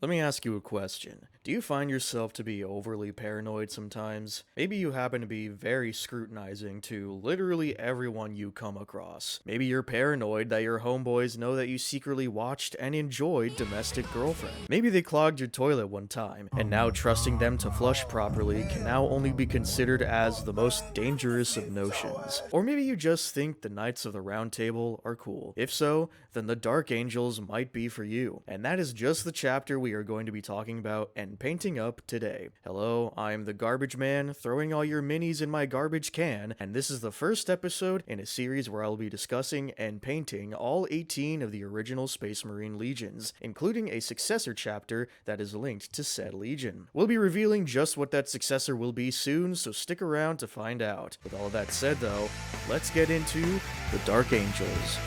Let me ask you a question. Do you find yourself to be overly paranoid sometimes? Maybe you happen to be very scrutinizing to literally everyone you come across. Maybe you're paranoid that your homeboys know that you secretly watched and enjoyed Domestic Girlfriend. Maybe they clogged your toilet one time, and now trusting them to flush properly can now only be considered as the most dangerous of notions. Or maybe you just think the Knights of the Round Table are cool. If so, then the Dark Angels might be for you. And that is just the chapter we are going to be talking about and painting up today. Hello, I'm the Garbage Man, throwing all your minis in my garbage can, and this is the first episode in a series where I'll be discussing and painting all 18 of the original Space Marine legions, including a successor chapter that is linked to said legion. We'll be revealing just what that successor will be soon, so stick around to find out. With all that said though, let's get into the Dark Angels.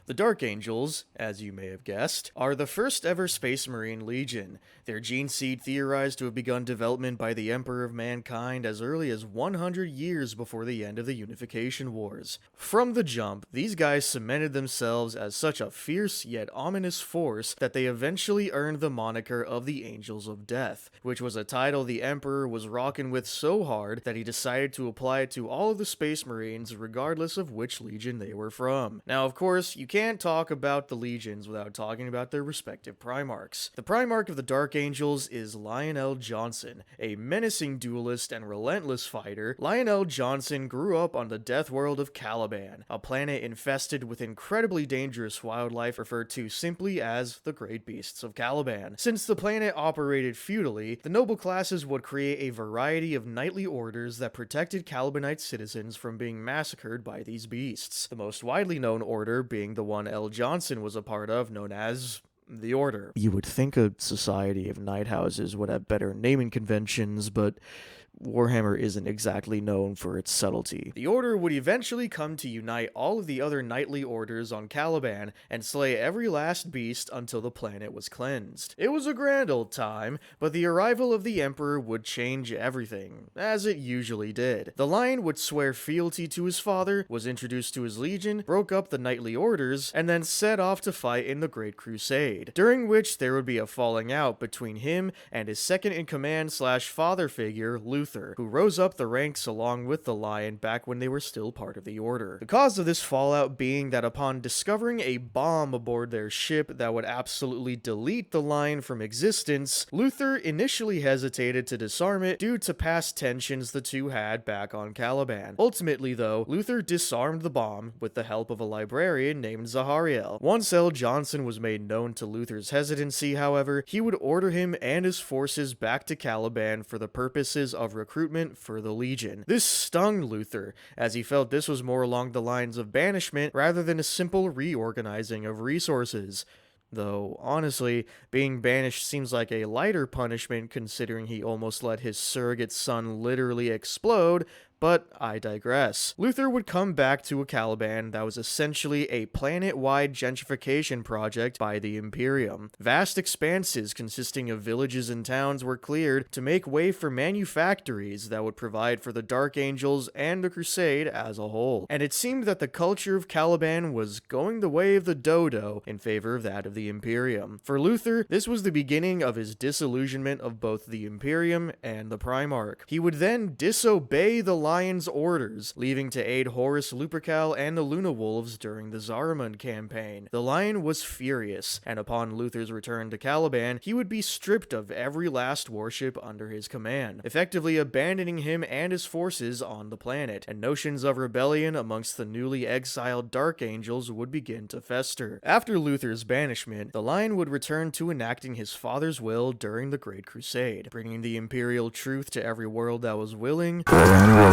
The Dark Angels, as you may have guessed, are the first ever Space Marine Legion. Their gene seed theorized to have begun development by the Emperor of Mankind as early as 100 years before the end of the Unification Wars. From the jump, these guys cemented themselves as such a fierce yet ominous force that they eventually earned the moniker of the Angels of Death, which was a title the Emperor was rocking with so hard that he decided to apply it to all of the Space Marines regardless of which legion they were from. Now, of course, you can't talk about the legions without talking about their respective Primarchs. The Primarch of the Dark Angels is Lionel Johnson, a menacing duelist and relentless fighter. Lionel Johnson grew up on the death world of Caliban, a planet infested with incredibly dangerous wildlife referred to simply as the Great Beasts of Caliban. Since the planet operated feudally, the noble classes would create a variety of knightly orders that protected Calibanite citizens from being massacred by these beasts. The most widely known order being the one L. Johnson was a part of, known as the Order. You would think a society of knight houses would have better naming conventions, but Warhammer isn't exactly known for its subtlety. The Order would eventually come to unite all of the other knightly orders on Caliban and slay every last beast until the planet was cleansed. It was a grand old time, but the arrival of the Emperor would change everything, as it usually did. The Lion would swear fealty to his father, was introduced to his legion, broke up the knightly orders, and then set off to fight in the Great Crusade, during which there would be a falling out between him and his second-in-command slash father figure, Luther, who rose up the ranks along with the Lion back when they were still part of the Order. The cause of this fallout being that upon discovering a bomb aboard their ship that would absolutely delete the Lion from existence, Luther initially hesitated to disarm it due to past tensions the two had back on Caliban. Ultimately though, Luther disarmed the bomb with the help of a librarian named Zahariel. Once L. Johnson was made known to Luther's hesitancy, however, he would order him and his forces back to Caliban for the purposes of recruitment for the Legion. This stung Luther, as he felt this was more along the lines of banishment rather than a simple reorganizing of resources. Though, honestly, being banished seems like a lighter punishment considering he almost let his surrogate son literally explode, but I digress. Luther would come back to a Caliban that was essentially a planet-wide gentrification project by the Imperium. Vast expanses consisting of villages and towns were cleared to make way for manufactories that would provide for the Dark Angels and the Crusade as a whole. And it seemed that the culture of Caliban was going the way of the dodo in favor of that of the Imperium. For Luther, this was the beginning of his disillusionment of both the Imperium and the Primarch. He would then disobey the Lion's orders, leaving to aid Horus Lupercal and the Luna Wolves during the Zarimund campaign. The Lion was furious, and upon Luther's return to Caliban, he would be stripped of every last warship under his command, effectively abandoning him and his forces on the planet, and notions of rebellion amongst the newly exiled Dark Angels would begin to fester. After Luther's banishment, the Lion would return to enacting his father's will during the Great Crusade, bringing the imperial truth to every world that was willing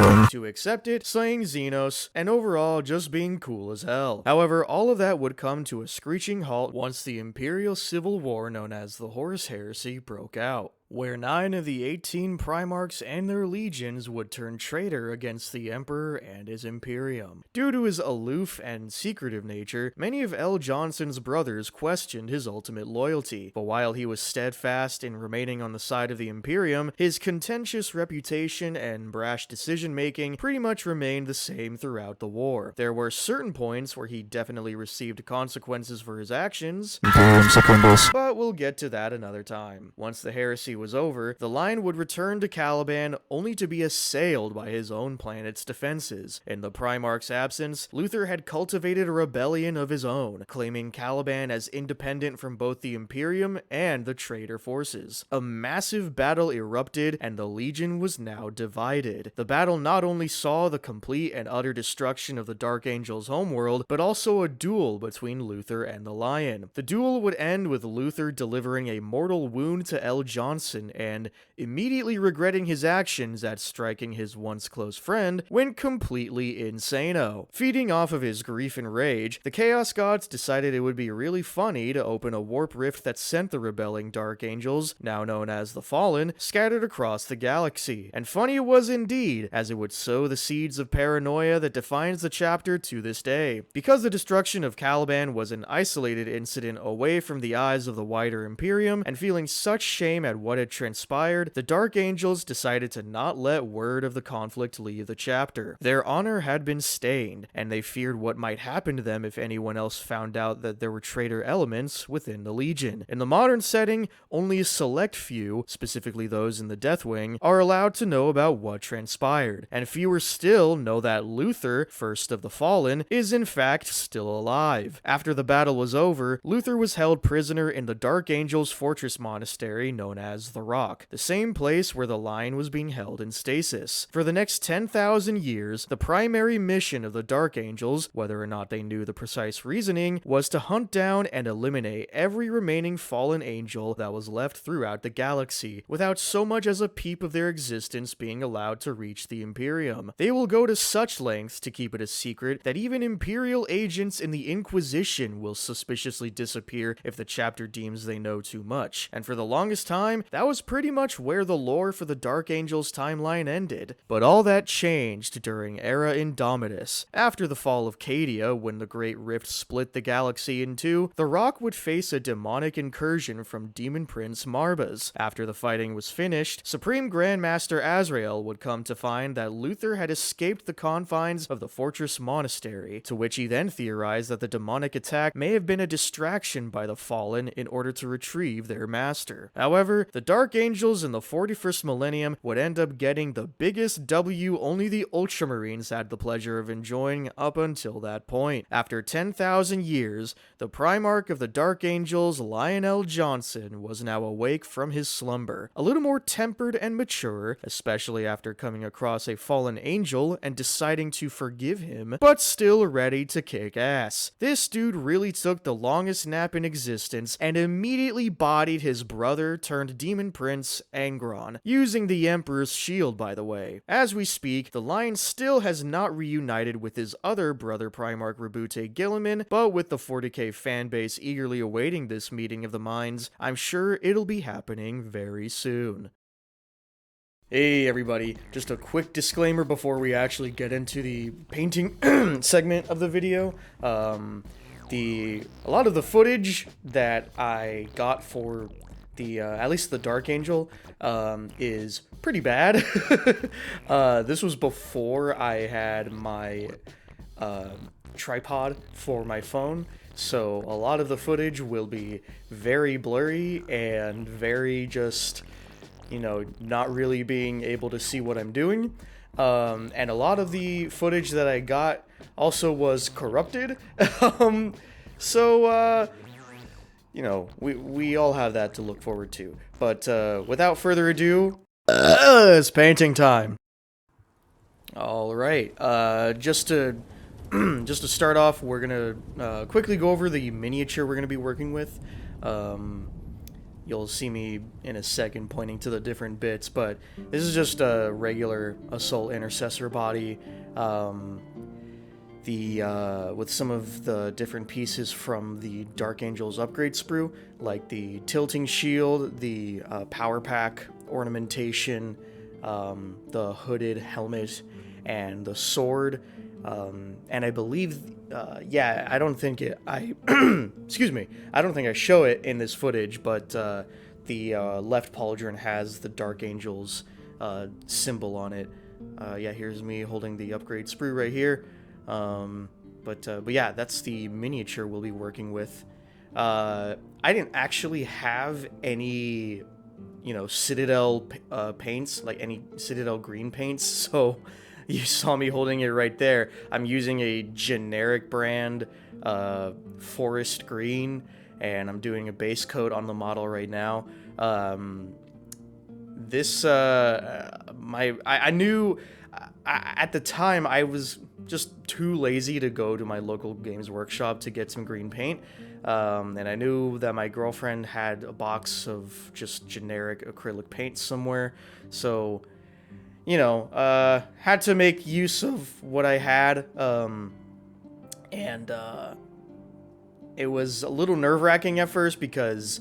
to accept it, slaying Xenos, and overall just being cool as hell. However, all of that would come to a screeching halt once the Imperial Civil War known as the Horus Heresy broke out. where 9 of the 18 Primarchs and their legions would turn traitor against the Emperor and his Imperium. Due to his aloof and secretive nature, many of L. Johnson's brothers questioned his ultimate loyalty, but while he was steadfast in remaining on the side of the Imperium, his contentious reputation and brash decision-making pretty much remained the same throughout the war. There were certain points where he definitely received consequences for his actions, but we'll get to that another time. Once the heresy was over, the line would return to Caliban only to be assailed by his own planet's defenses. In the Primarch's absence, Luther had cultivated a rebellion of his own, claiming Caliban as independent from both the Imperium and the traitor forces. A massive battle erupted, and the Legion was now divided. The battle not only saw the complete and utter destruction of the Dark Angel's homeworld, but also a duel between Luther and the Lion. The duel would end with Luther delivering a mortal wound to L. Johnson and immediately regretting his actions at striking his once close friend went completely insano. Feeding off of his grief and rage, the Chaos Gods decided it would be really funny to open a warp rift that sent the rebelling Dark Angels, now known as the Fallen, scattered across the galaxy. And funny it was indeed, as it would sow the seeds of paranoia that defines the chapter to this day. Because the destruction of Caliban was an isolated incident away from the eyes of the wider Imperium, and feeling such shame at what had transpired, the Dark Angels decided to not let word of the conflict leave the chapter. Their honor had been stained, and they feared what might happen to them if anyone else found out that there were traitor elements within the Legion. In the modern setting, only a select few, specifically those in the Deathwing, are allowed to know about what transpired, and fewer still know that Luther, first of the Fallen, is in fact still alive. After the battle was over, Luther was held prisoner in the Dark Angel's fortress monastery known as the Rock, the same place where the Lion was being held in stasis. For the next 10,000 years, the primary mission of the Dark Angels, whether or not they knew the precise reasoning, was to hunt down and eliminate every remaining fallen angel that was left throughout the galaxy, without so much as a peep of their existence being allowed to reach the Imperium. They will go to such lengths to keep it a secret that even Imperial agents in the Inquisition will suspiciously disappear if the chapter deems they know too much. And for the longest time, that was pretty much where the lore for the Dark Angels timeline ended. But all that changed during Era Indomitus. After the fall of Cadia, when the Great Rift split the galaxy in two, the Rock would face a demonic incursion from Demon Prince Marbas. After the fighting was finished, Supreme Grandmaster Azrael would come to find that Luther had escaped the confines of the Fortress Monastery, to which he then theorized that the demonic attack may have been a distraction by the Fallen in order to retrieve their master. However, the Dark Angels in the 41st millennium would end up getting the biggest W only the Ultramarines had the pleasure of enjoying up until that point. After 10,000 years, the Primarch of the Dark Angels, Lionel Johnson, was now awake from his slumber, a little more tempered and mature, especially after coming across a fallen angel and deciding to forgive him, but still ready to kick ass. This dude really took the longest nap in existence and immediately bodied his brother turned demon prince Angron, using the Emperor's shield, by the way. As we speak, the Lion still has not reunited with his other brother Primarch Rebute Gilliman, but with the 40k fanbase eagerly awaiting this meeting of the minds, I'm sure it'll be happening very soon. Hey everybody, just a quick disclaimer before we actually get into the painting segment of the video. A lot of the footage that I got for the, at least the Dark Angel, is pretty bad. This was before I had my, tripod for my phone, so a lot of the footage will be very blurry and very just, you know, not really being able to see what I'm doing. And a lot of the footage that I got also was corrupted. So, you know, we all have that to look forward to. But without further ado, it's painting time. All right. Just to start off, we're gonna quickly go over the miniature we're gonna be working with. You'll see me in a second pointing to the different bits, but this is just a regular Assault Intercessor body. with some of the different pieces from the Dark Angels upgrade sprue, like the tilting shield, the power pack ornamentation, the hooded helmet, and the sword. And I believe, yeah, I don't think excuse me, I don't think I show it in this footage, but the left pauldron has the Dark Angels symbol on it. Yeah, here's me holding the upgrade sprue right here. But yeah, that's the miniature we'll be working with. I didn't actually have any, Citadel paints, like any Citadel green paints, so you saw me holding it right there. I'm using a generic brand, forest green, and I'm doing a base coat on the model right now. I knew at the time I was just too lazy to go to my local games workshop to get some green paint. And I knew that my girlfriend had a box of just generic acrylic paint somewhere. So, had to make use of what I had. And it was a little nerve-wracking at first because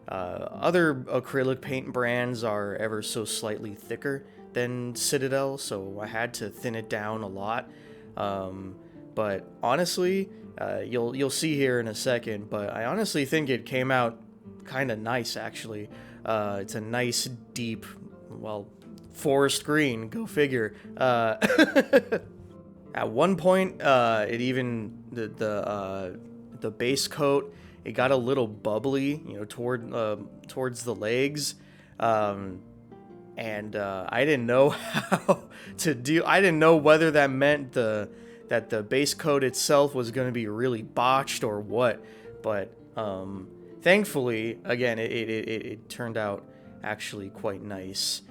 other acrylic paint brands are ever so slightly thicker than Citadel, so I had to thin it down a lot. But honestly, you'll see here in a second, but I honestly think it came out kind of nice, actually. It's a nice, deep, well, forest green, go figure. At one point, it even, the base coat, it got a little bubbly, towards the legs. And I didn't know how to deal. I didn't know whether that meant that the base coat itself was going to be really botched or what. But thankfully, again, it turned out actually quite nice.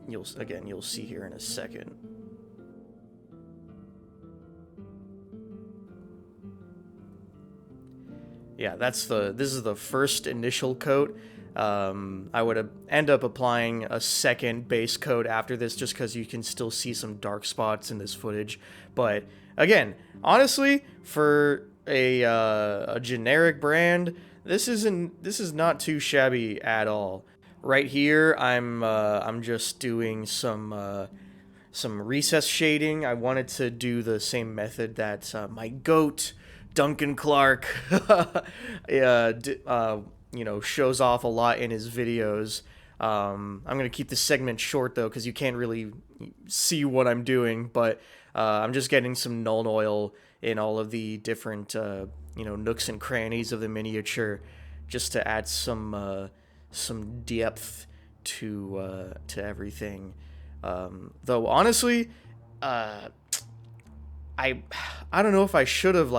You'll see here in a second. Yeah, this is the first initial coat. I would end up applying a second base coat after this just because you can still see some dark spots in this footage. But again, honestly, for a generic brand, this is not too shabby at all. Right here, I'm just doing some recess shading. I wanted to do the same method that my goat Duncan Clark shows off a lot in his videos. I'm going to keep this segment short, though, because you can't really see what I'm doing, but I'm just getting some Nuln Oil in all of the different, nooks and crannies of the miniature, just to add some depth to everything. Though, honestly, I don't know if I should have,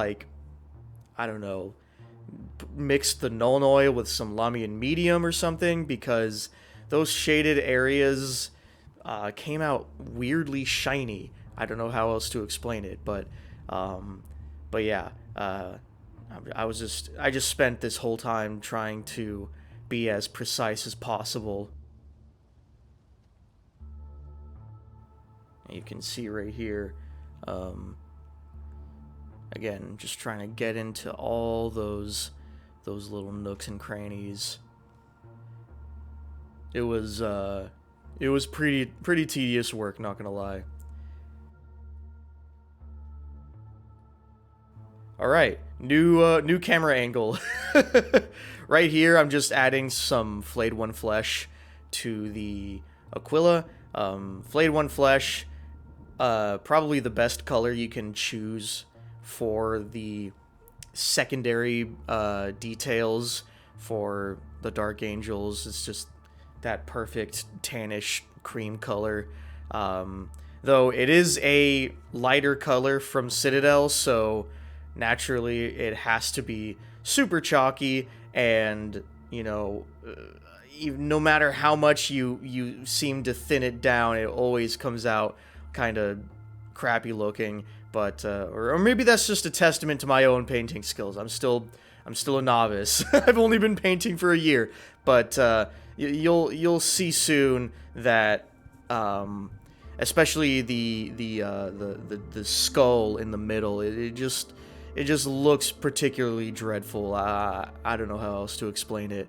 mixed the Nuln Oil with some Lamian Medium or something, because those shaded areas came out weirdly shiny. I don't know how else to explain it, but yeah, I just spent this whole time trying to be as precise as possible. You can see right here, again, just trying to get into all those little nooks and crannies. It was pretty tedious work, not gonna lie. All right, new camera angle. Right here, I'm just adding some Flayed One Flesh to the Aquila. Flayed One Flesh, probably the best color you can choose for the secondary details for the Dark Angels. It's just that perfect tannish cream color. Though it is a lighter color from Citadel, so naturally it has to be super chalky, and no matter how much you seem to thin it down, it always comes out kind of crappy looking. But or maybe that's just a testament to my own painting skills. I'm still a novice. I've only been painting for a year, but you'll see soon that especially the skull in the middle. It just looks particularly dreadful. I don't know how else to explain it.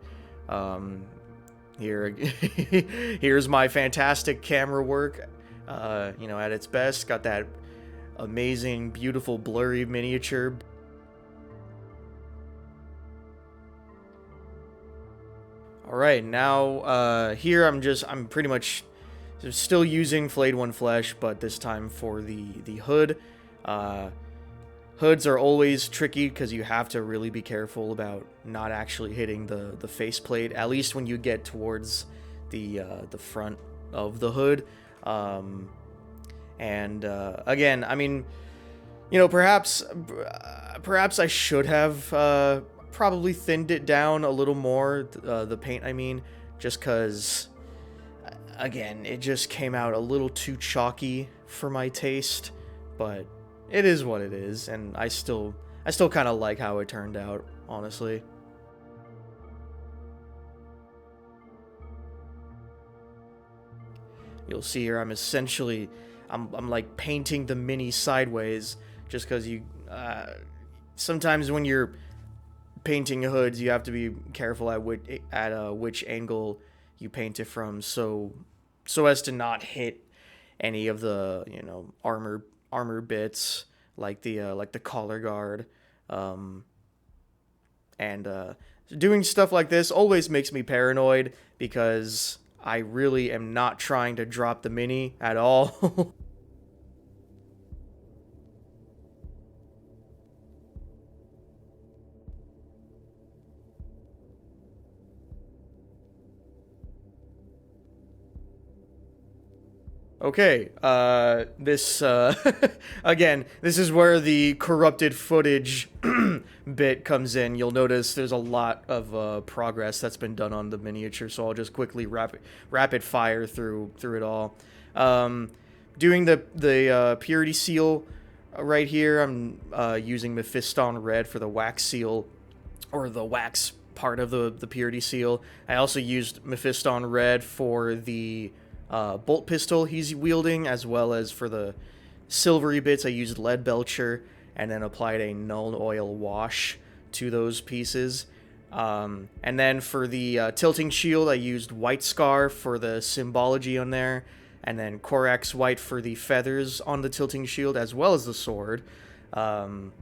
Here, here's my fantastic camera work. You know, at its best, got that amazing, beautiful, blurry miniature. All right, now here I'm pretty much still using Flayed One Flesh, but this time for the hood. Hoods are always tricky because you have to really be careful about not actually hitting the faceplate, at least when you get towards the front of the hood. Again, I mean, you know, perhaps I should have probably thinned it down a little more, the paint, I mean, just because, again, it just came out a little too chalky for my taste, but it is what it is, and I still kind of like how it turned out, honestly. You'll see here I'm like painting the mini sideways, just because sometimes when you're painting hoods, you have to be careful at which angle you paint it from, so as to not hit any of the, you know, armor bits, like the collar guard. Doing stuff like this always makes me paranoid because I really am not trying to drop the mini at all. Okay, again, this is where the corrupted footage bit comes in. You'll notice there's a lot of progress that's been done on the miniature, so I'll just quickly rapid fire through it all. Doing the purity seal right here, I'm using Mephiston Red for the wax seal, or the wax part of the purity seal. I also used Mephiston Red for the bolt pistol he's wielding, as well as for the silvery bits I used Lead Belcher, and then applied a null oil wash to those pieces. And then for the tilting shield, I used White Scar for the symbology on there, and then Corax White for the feathers on the tilting shield, as well as the sword. Again,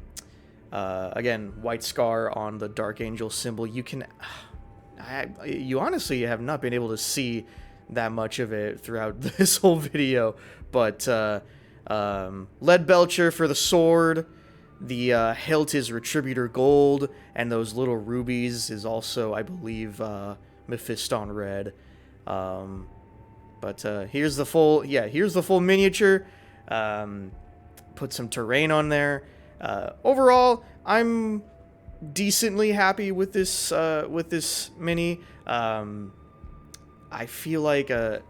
White Scar on the Dark Angel symbol. You honestly have not been able to see that much of it throughout this whole video, but Lead Belcher for the sword, the hilt is Retributor Gold, and those little rubies is also, I believe, Mephiston Red. Here's the full miniature. Put some terrain on there. Overall, I'm decently happy with this mini. I feel like I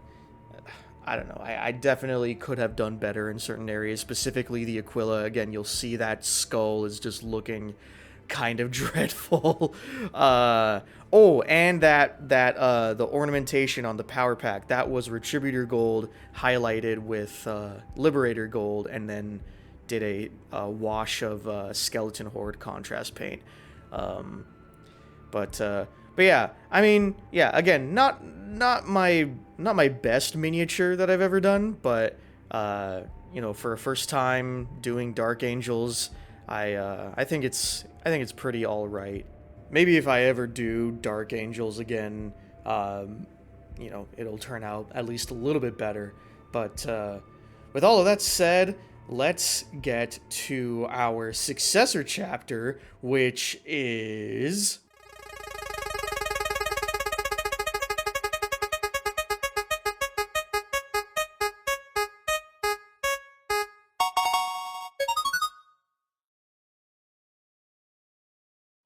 don't know. I definitely could have done better in certain areas, specifically the Aquila. Again, you'll see that skull is just looking kind of dreadful. And the ornamentation on the power pack, that was Retributor Gold highlighted with Liberator Gold, and then did a wash of Skeleton Horde contrast paint. But yeah, I mean, yeah, again, not my best miniature that I've ever done, but you know, for a first time doing Dark Angels, I think it's pretty all right. Maybe if I ever do Dark Angels again, you know, it'll turn out at least a little bit better. But with all of that said, let's get to our successor chapter, which is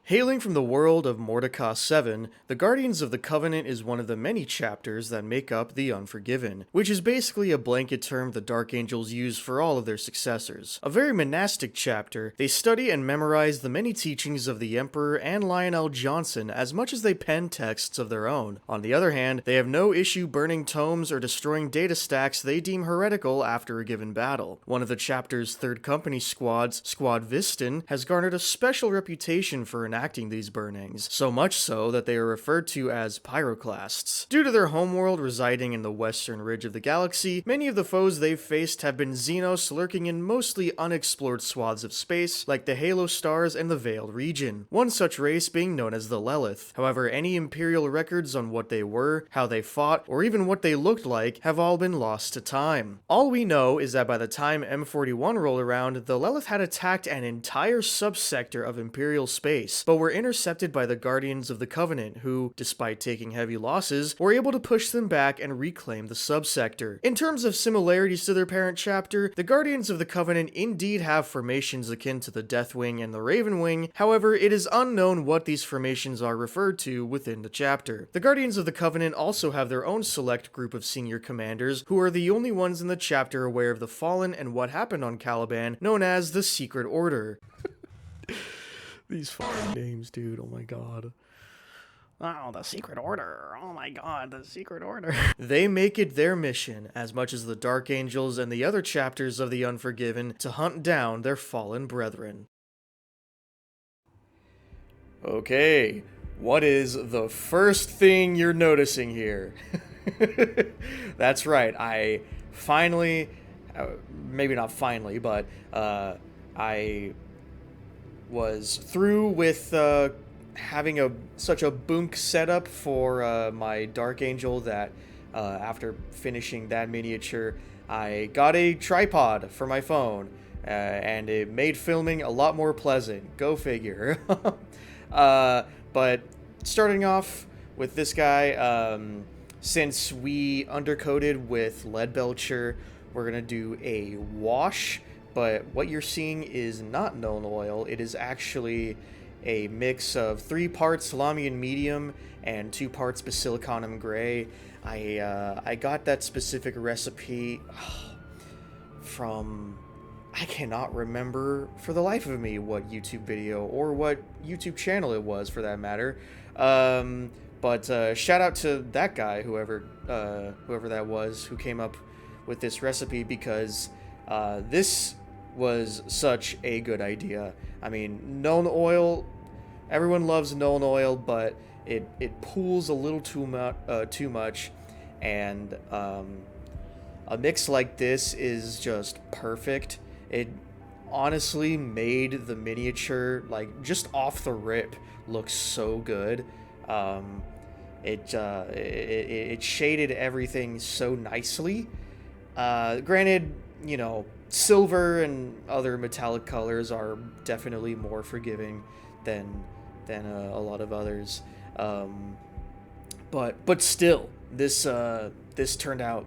Hailing from the world of Mordecai 7, the Guardians of the Covenant is one of the many chapters that make up the Unforgiven, which is basically a blanket term the Dark Angels use for all of their successors. A very monastic chapter, they study and memorize the many teachings of the Emperor and Lionel Johnson as much as they pen texts of their own. On the other hand, they have no issue burning tomes or destroying data stacks they deem heretical after a given battle. One of the chapter's third company squads, Squad Viston, has garnered a special reputation for enacting these burnings, so much so that they are referred to as pyroclasts. Due to their homeworld residing in the western ridge of the galaxy, many of the foes they've faced have been Xenos lurking in mostly unexplored swaths of space, like the Halo stars and the Veiled region, one such race being known as the Lelith. However, any Imperial records on what they were, how they fought, or even what they looked like have all been lost to time. All we know is that by the time M41 rolled around, the Lelith had attacked an entire subsector of Imperial space, but were intercepted by the Guardians of the Covenant, who, despite taking heavy losses, were able to push them back and reclaim the subsector. In terms of similarities to their parent chapter, the Guardians of the Covenant indeed have formations akin to the Deathwing and the Ravenwing, however, it is unknown what these formations are referred to within the chapter. The Guardians of the Covenant also have their own select group of senior commanders, who are the only ones in the chapter aware of the Fallen and what happened on Caliban, known as the Secret Order. These fucking names, dude. Oh my god. Oh, the Secret Order. Oh my god, the Secret Order. They make it their mission, as much as the Dark Angels and the other chapters of the Unforgiven, to hunt down their fallen brethren. Okay, what is the first thing you're noticing here? That's right, I finally, maybe not finally, but I was through with having such a bunk setup for my Dark Angel that after finishing that miniature, I got a tripod for my phone, and it made filming a lot more pleasant. Go figure. But starting off with this guy, since we undercoated with lead belcher, we're gonna do a wash. But what you're seeing is not known oil. It is actually a mix of 3 parts Lamian medium and 2 parts basilicanum gray. I got that specific recipe from, I cannot remember for the life of me what YouTube video or what YouTube channel it was for that matter. But shout out to that guy, whoever that was, who came up with this recipe, because this was such a good idea. I mean, known oil, everyone loves known oil, but it pools a little too much, and a mix like this is just perfect. It honestly made the miniature, like, just off the rip, look so good. It shaded everything so nicely. Granted, you know, silver and other metallic colors are definitely more forgiving than a lot of others, but still, this turned out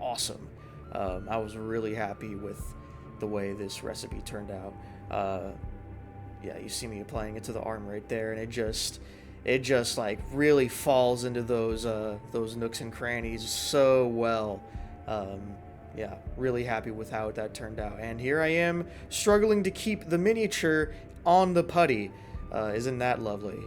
awesome. I was really happy with the way this recipe turned out. Yeah, you see me applying it to the arm right there, and it just like really falls into those nooks and crannies so well. Yeah, really happy with how that turned out. And here I am, struggling to keep the miniature on the putty. Isn't that lovely?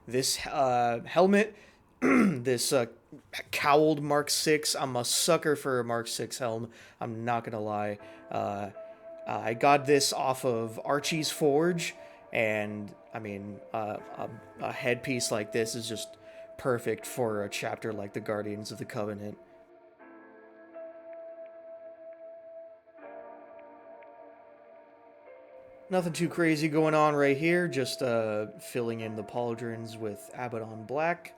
This helmet, this cowled Mark 6, I'm a sucker for a Mark 6 helm, I'm not gonna lie. I got this off of Archie's Forge, and I mean, a headpiece like this is just perfect for a chapter like the Guardians of the Covenant. Nothing too crazy going on right here, just filling in the pauldrons with Abaddon Black.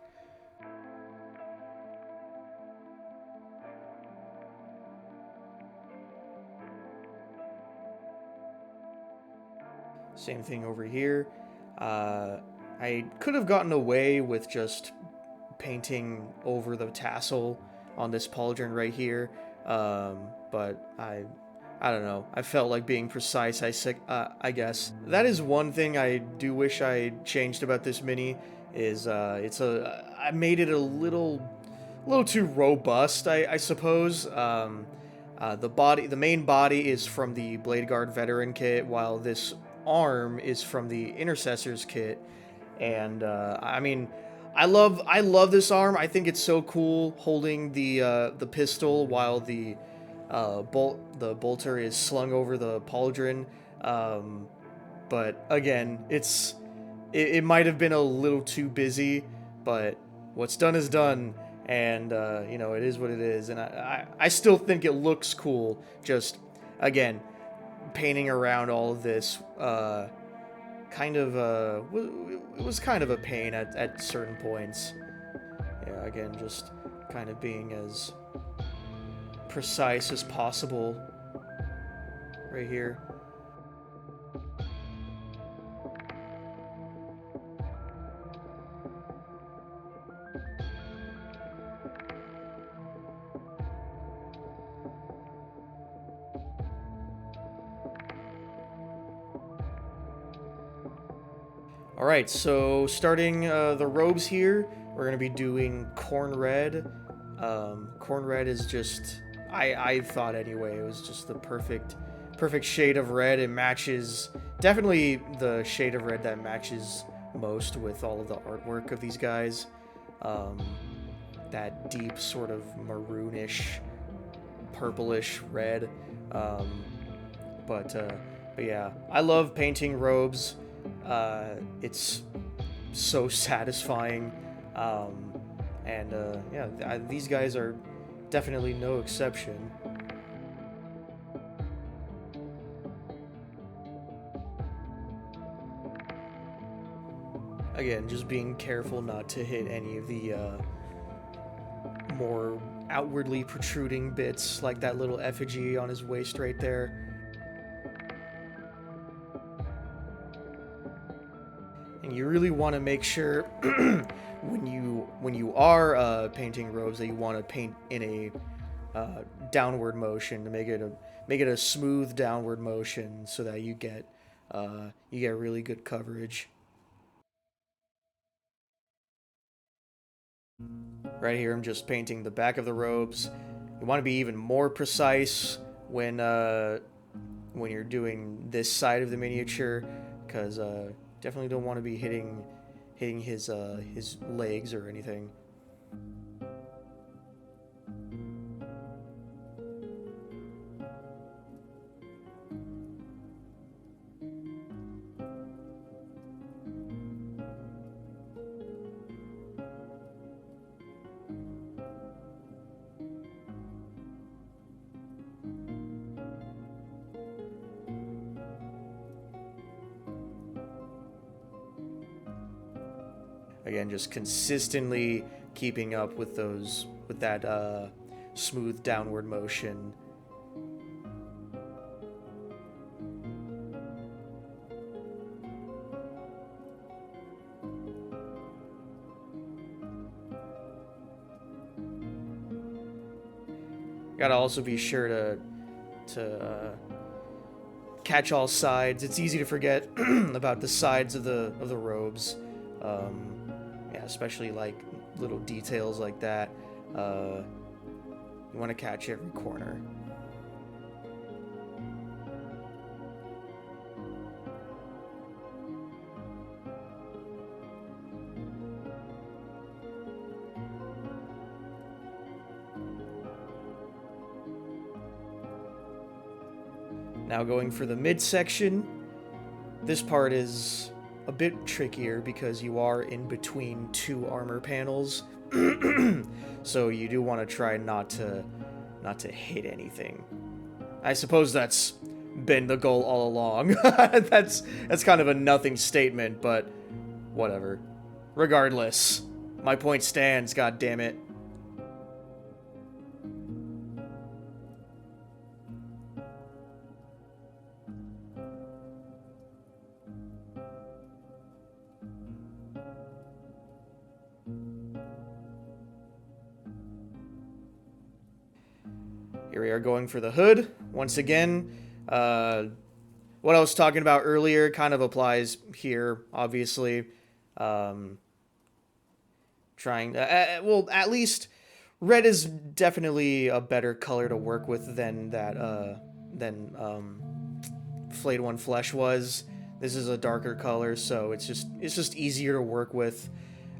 Same thing over here. I could have gotten away with just painting over the tassel on this pauldron right here, but I don't know. I felt like being precise. I guess that is one thing I do wish I changed about this mini. Is I made it a little too robust, I suppose. The main body is from the Blade Guard Veteran kit, while this arm is from the Intercessor's kit. And I mean, I love this arm. I think it's so cool holding the pistol while the bolter is slung over the pauldron. But again, it might have been a little too busy, but what's done is done, and you know, it is what it is. And I still think it looks cool. Just again, painting around all of this kind of it was kind of a pain at certain points. Yeah, again, just kind of being as precise as possible right here. Alright, so starting the robes here, we're going to be doing corn red. Corn red is just, I thought anyway, it was just the perfect shade of red. It matches, definitely the shade of red that matches most with all of the artwork of these guys. That deep sort of maroonish, purplish red. But yeah, I love painting robes. It's so satisfying, and yeah, these guys are definitely no exception. Again, just being careful not to hit any of the more outwardly protruding bits, like that little effigy on his waist right there. And you really want to make sure when you are painting robes that you want to paint in a downward motion to make it a smooth downward motion so that you get really good coverage. Right here, I'm just painting the back of the robes. You want to be even more precise when you're doing this side of the miniature, because definitely don't want to be hitting his legs or anything. Again, just consistently keeping up with that smooth downward motion. Gotta also be sure to catch all sides. It's easy to forget about the sides of the robes. Yeah, especially like little details like that. You want to catch every corner. Now going for the midsection. This part is a bit trickier because you are in between two armor panels. So you do want to try not to hit anything. I suppose that's been the goal all along. That's kind of a nothing statement, but whatever. Regardless, my point stands, god damn it. Here we are going for the hood. Once again, what I was talking about earlier kind of applies here, obviously. Well, at least red is definitely a better color to work with than Flayed One Flesh was. This is a darker color, so it's just easier to work with.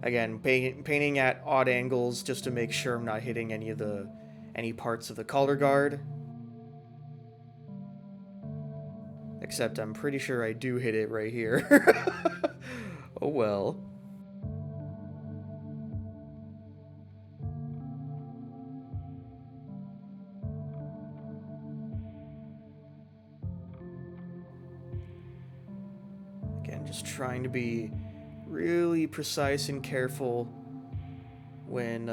Again, painting at odd angles just to make sure I'm not hitting any parts of the color guard. Except I'm pretty sure I do hit it right here. Oh well. Again, just trying to be really precise and careful when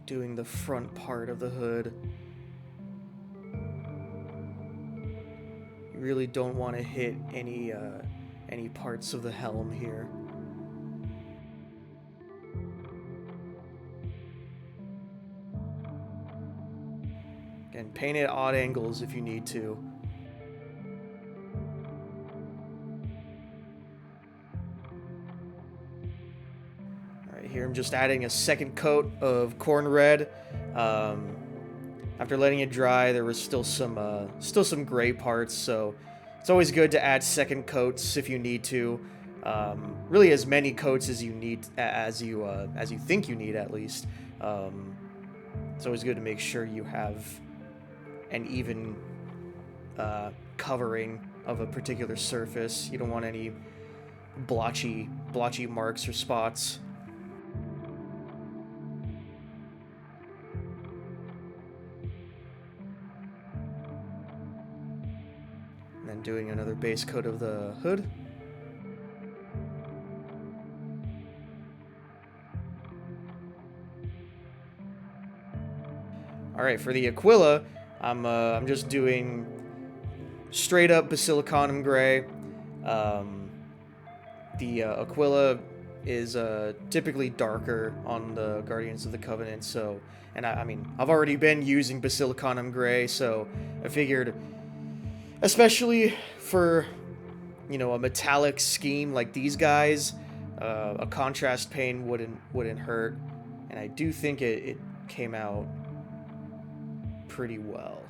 doing the front part of the hood. You really don't want to hit any parts of the helm here. Again, paint at odd angles if you need to. Alright, here I'm just adding a second coat of corn red. After letting it dry, there was still some gray parts, so it's always good to add second coats if you need to. Really, as many coats as you need, as you think you need, at least. It's always good to make sure you have an even covering of a particular surface. You don't want any blotchy marks or spots. And then doing another base coat of the hood. All right, for the Aquila, I'm just doing straight up Basilicanum gray. The Aquila is typically darker on the Guardians of the Covenant, so, and I mean, I've already been using Basilicanum gray, so I figured, especially for, you know, a metallic scheme like these guys, a contrast paint wouldn't hurt, and I do think it came out pretty well.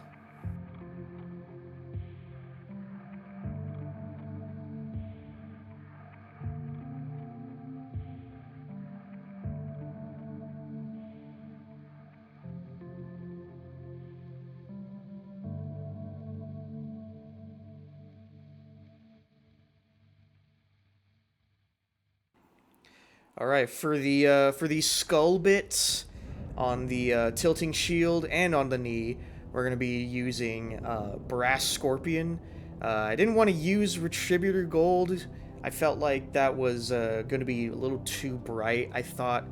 All right, for the skull bits on the tilting shield and on the knee, we're gonna be using brass scorpion. I didn't want to use retributor gold. I felt like that was going to be a little too bright. I thought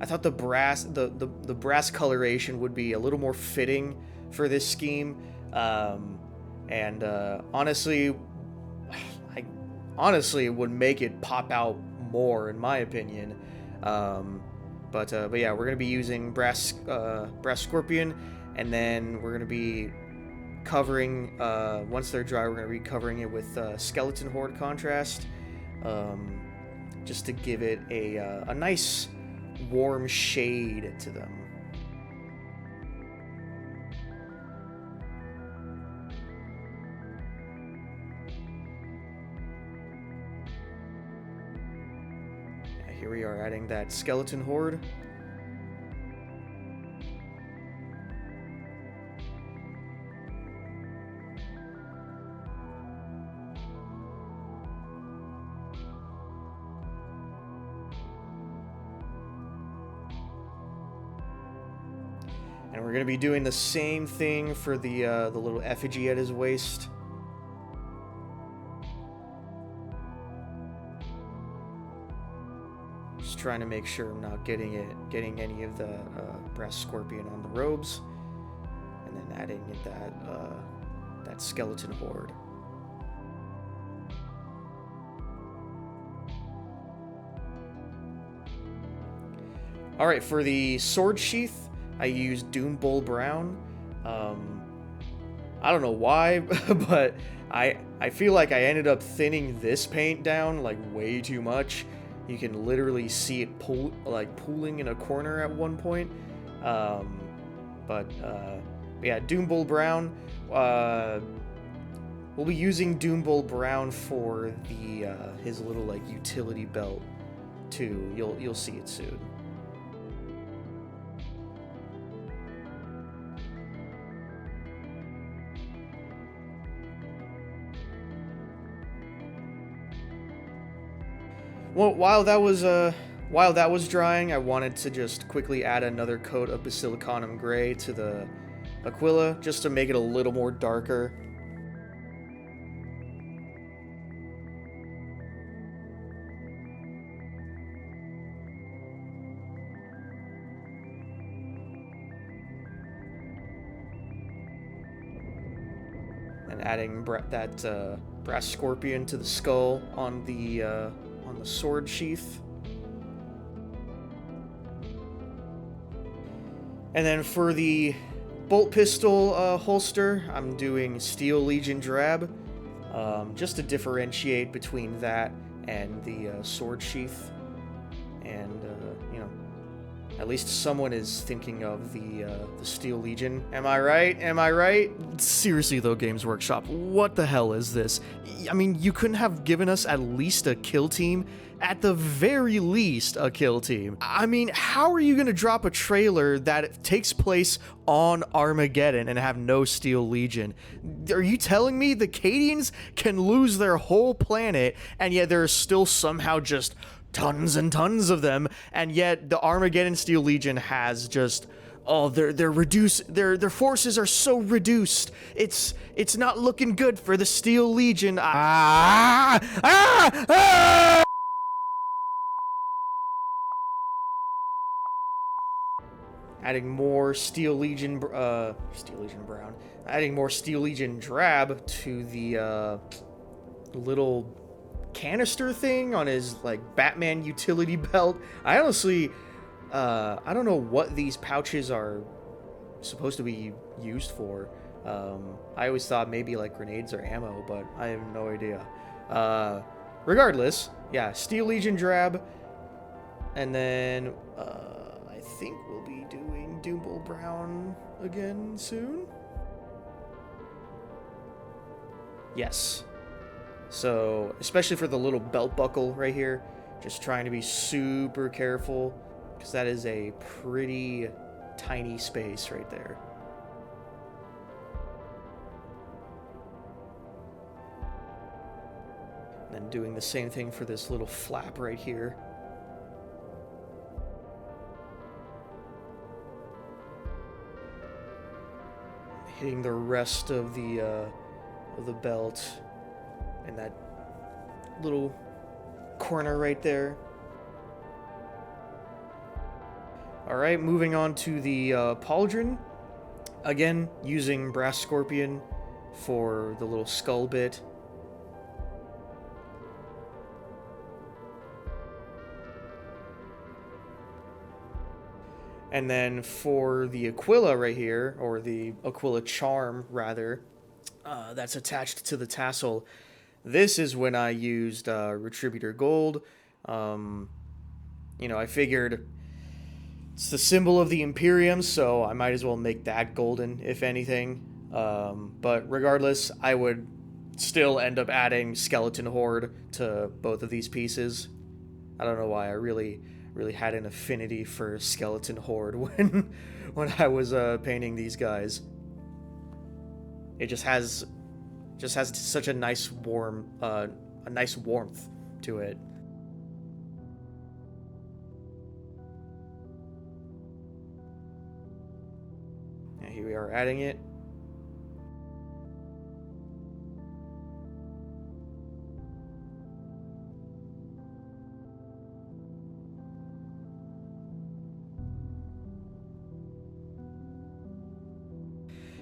the brass coloration would be a little more fitting for this scheme, and honestly, it would make it pop out more, in my opinion. But yeah, we're gonna be using brass scorpion, and then we're gonna be covering once they're dry, we're gonna be covering it with skeleton horde contrast, just to give it a nice warm shade to them. Here we are adding that skeleton horde. And we're going to be doing the same thing for the little effigy at his waist. Just trying to make sure I'm not getting any of the brass scorpion on the robes, and then adding that skeleton horde. Alright, for the sword sheath, I used Doom Bull Brown. I don't know why, but I feel like I ended up thinning this paint down like way too much. You can literally see it pooling in a corner at one point. Yeah, Doom Bull Brown. We'll be using Doom Bull Brown for the his little like utility belt too. You'll see it soon. Well, while that was drying, I wanted to just quickly add another coat of Basilicanum Gray to the Aquila, just to make it a little more darker. And adding that brass scorpion to the skull on the sword sheath. And then for the bolt pistol holster, I'm doing Steel Legion Drab, just to differentiate between that and the sword sheath. And, you know, at least someone is thinking of the Steel Legion. Am I right? Am I right? Seriously though, Games Workshop, what the hell is this? I mean, you couldn't have given us at least a kill team? At the very least, a kill team. I mean, how are you gonna drop a trailer that takes place on Armageddon and have no Steel Legion? Are you telling me the Cadians can lose their whole planet and yet there are still somehow just tons and tons of them, and yet the Armageddon Steel Legion has just, oh, they're reduced, their forces are so reduced. It's not looking good for the Steel Legion. Adding more Steel Legion Brown, adding more Steel Legion Drab to the little canister thing on his like Batman utility belt. I honestly, I don't know what these pouches are supposed to be used for. I always thought maybe like grenades or ammo, but I have no idea. Regardless, yeah, Steel Legion Drab, and then I think we'll be doing Doom Bull Brown again soon. Yes. So, especially for the little belt buckle right here, just trying to be super careful, because that is a pretty tiny space right there. And then doing the same thing for this little flap right here. Hitting the rest of the belt and that little corner right there. Alright, moving on to the pauldron. Again, using Brass Scorpion for the little skull bit. And then for the Aquila right here, or the Aquila charm, rather, that's attached to the tassel, this is when I used Retributor Gold. You know, I figured it's the symbol of the Imperium, so I might as well make that golden, if anything. But regardless, I would still end up adding Skeleton Horde to both of these pieces. I don't know why, I really had an affinity for Skeleton Horde when I was painting these guys. It just has such a nice warmth to it. And here we are adding it.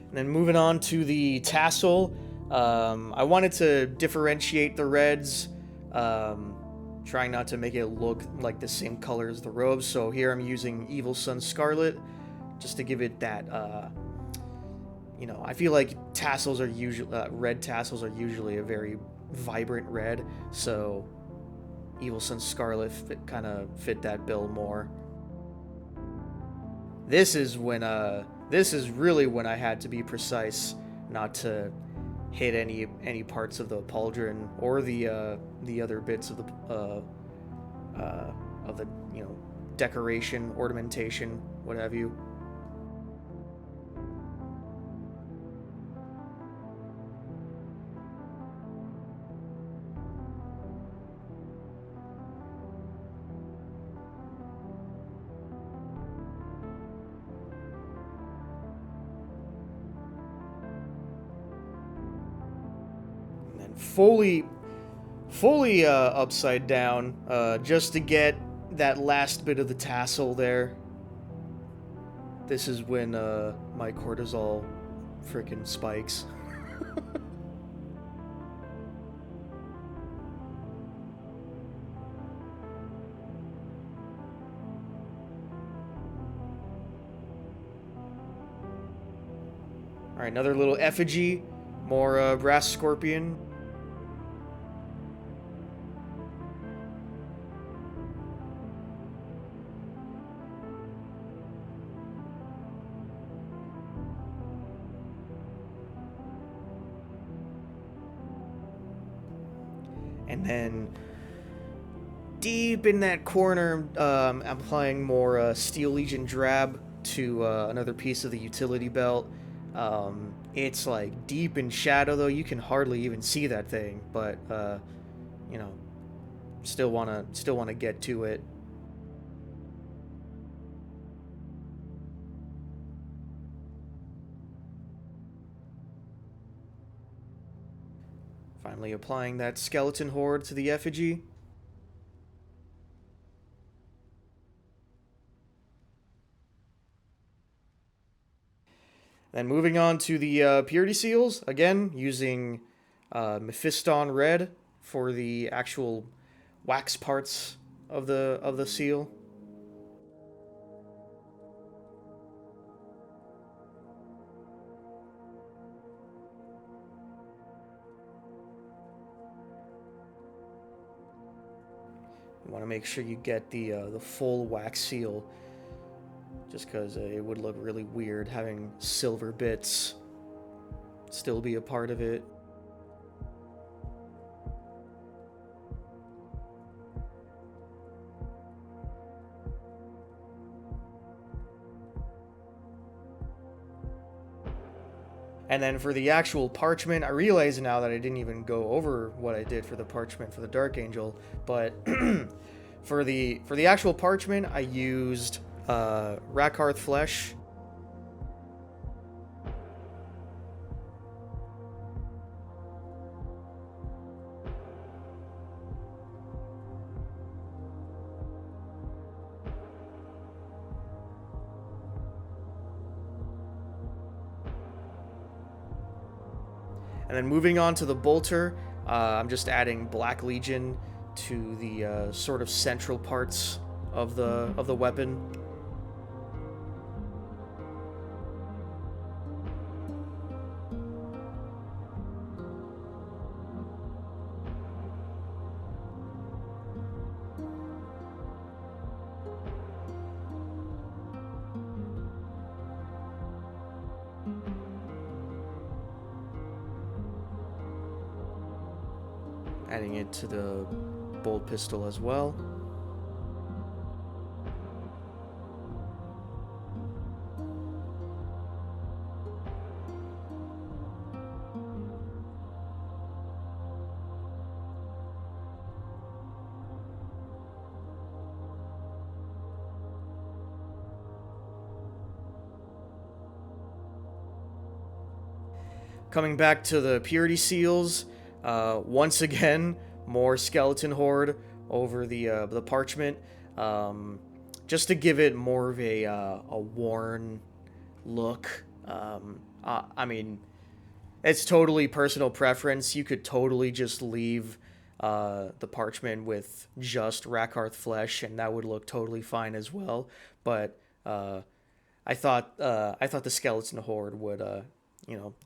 And then moving on to the tassel, I wanted to differentiate the reds, trying not to make it look like the same color as the robes. So here I'm using Evil Sun Scarlet, just to give it that, I feel like tassels are usually, red tassels are usually a very vibrant red, so Evil Sun Scarlet kind of fit that bill more. This is really when I had to be precise, not to hit any parts of the pauldron or the other bits of the decoration, ornamentation, what have you. And then fully upside down, just to get that last bit of the tassel there. This is when my cortisol freaking spikes. Alright, another little effigy. More brass scorpion. And then deep in that corner, I'm applying more Steel Legion Drab to another piece of the utility belt. It's like deep in shadow, though. You can hardly even see that thing, but you know, still wanna get to it. Finally applying that skeleton horde to the effigy. Then moving on to the purity seals, again using Mephiston Red for the actual wax parts of the seal. You want to make sure you get the full wax seal, just because it would look really weird having silver bits still be a part of it. And then for the actual parchment, I realize now that I didn't even go over what I did for the parchment for the Dark Angel, but for the actual parchment, I used Rakarth Flesh. And then moving on to the bolter, I'm just adding Black Legion to the sort of central parts of the weapon. Adding it to the bolt pistol as well. Coming back to the purity seals, once again, more skeleton horde over the parchment, just to give it more of a worn look. I mean, it's totally personal preference. You could totally just leave the parchment with just Rakarth flesh, and that would look totally fine as well. But I thought the skeleton horde would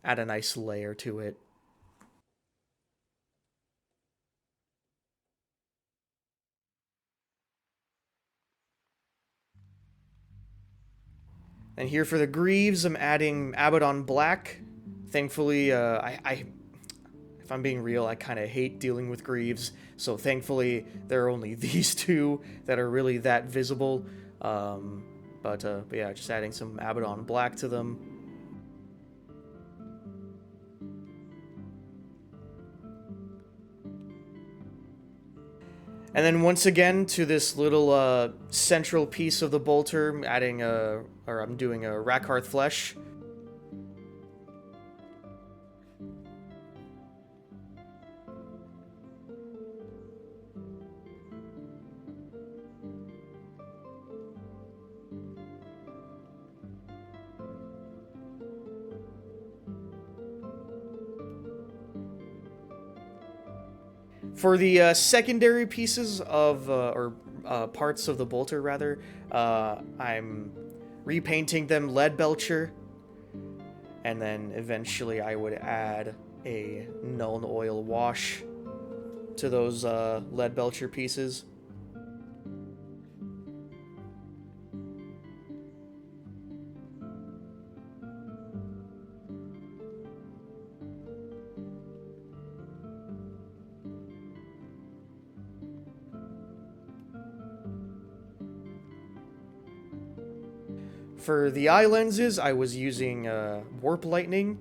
add a nice layer to it. And here for the Greaves, I'm adding Abaddon Black. Thankfully, if I'm being real, I kind of hate dealing with Greaves, so thankfully there are only these two that are really that visible. But yeah, just adding some Abaddon Black to them. And then once again to this little central piece of the bolter, I'm doing a Rakarth Flesh. For the secondary pieces of, parts of the bolter, rather, I'm repainting them lead belcher, and then eventually I would add a Nuln Oil wash to those lead belcher pieces. For the eye lenses, I was using Warp Lightning.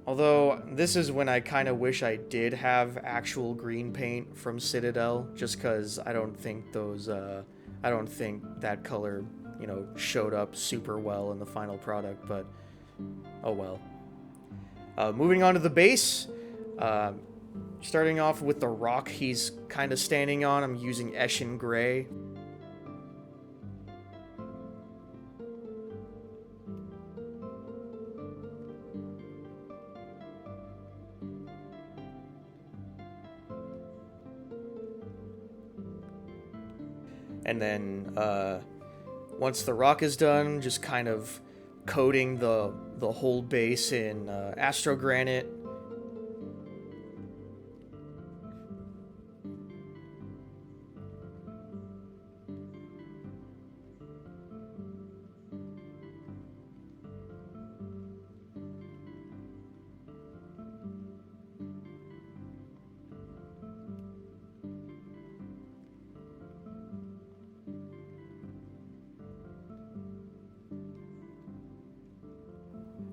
Although, this is when I kind of wish I did have actual green paint from Citadel, just because I don't think that color, showed up super well in the final product, but oh well. Moving on to the base, starting off with the rock he's kind of standing on, I'm using Eshin Gray. And then once the rock is done, just kind of coating the whole base in Astro Granite.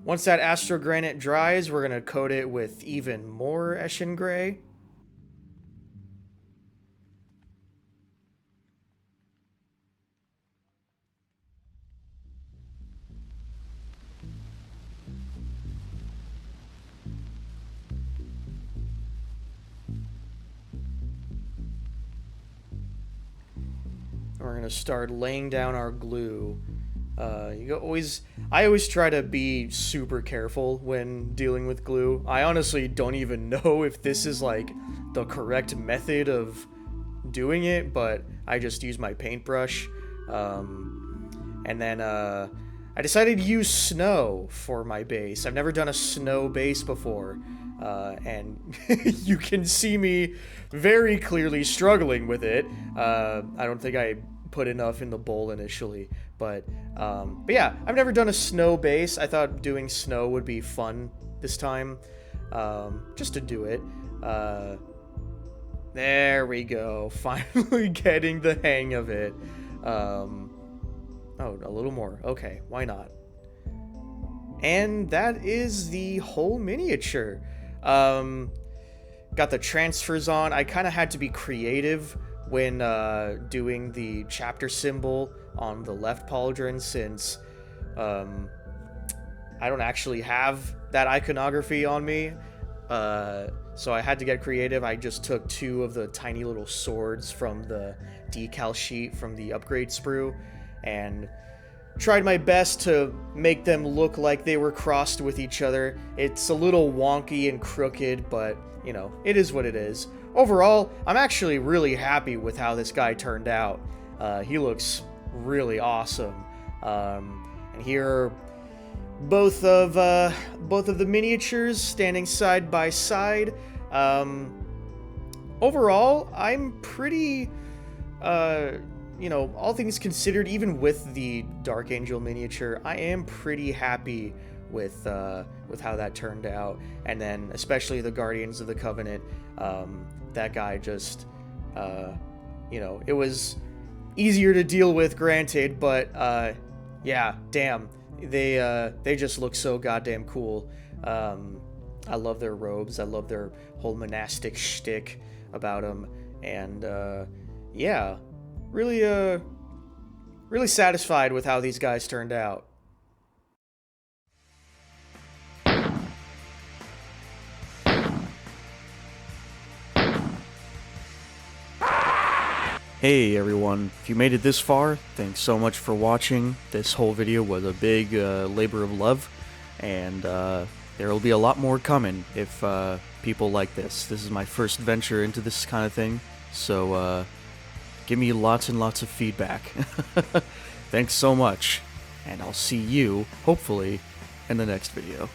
Once that Astro Granite dries, we're going to coat it with even more Eshin Gray. We're going to start laying down our glue. I always try to be super careful when dealing with glue. I honestly don't even know if this is like the correct method of doing it, but I just use my paintbrush. And then I decided to use snow for my base. I've never done a snow base before, and you can see me very clearly struggling with it. I don't think I put enough in the bowl initially, but yeah, I've never done a snow base. I thought doing snow would be fun this time, just to do it. There we go, finally getting the hang of it. Oh, a little more, okay, why not? And that is the whole miniature. Got the transfers on. I kind of had to be creative when doing the chapter symbol on the left pauldron, since I don't actually have that iconography on me, so I had to get creative. I just took two of the tiny little swords from the decal sheet from the upgrade sprue and tried my best to make them look like they were crossed with each other. It's a little wonky and crooked, but, it is what it is. overall, I'm actually really happy with how this guy turned out. He looks really awesome. And here are both of the miniatures standing side by side. Overall, I'm pretty, all things considered, even with the Dark Angel miniature, I am pretty happy with how that turned out. And then especially the Guardians of the Covenant, that guy just, it was easier to deal with, granted, but yeah, damn, they just look so goddamn cool. I love their robes. I love their whole monastic shtick about them, and yeah, really satisfied with how these guys turned out. Hey everyone, if you made it this far, thanks so much for watching. This whole video was a big labor of love, and there will be a lot more coming if people like this. This is my first venture into this kind of thing, so give me lots and lots of feedback. Thanks so much, and I'll see you, hopefully, in the next video.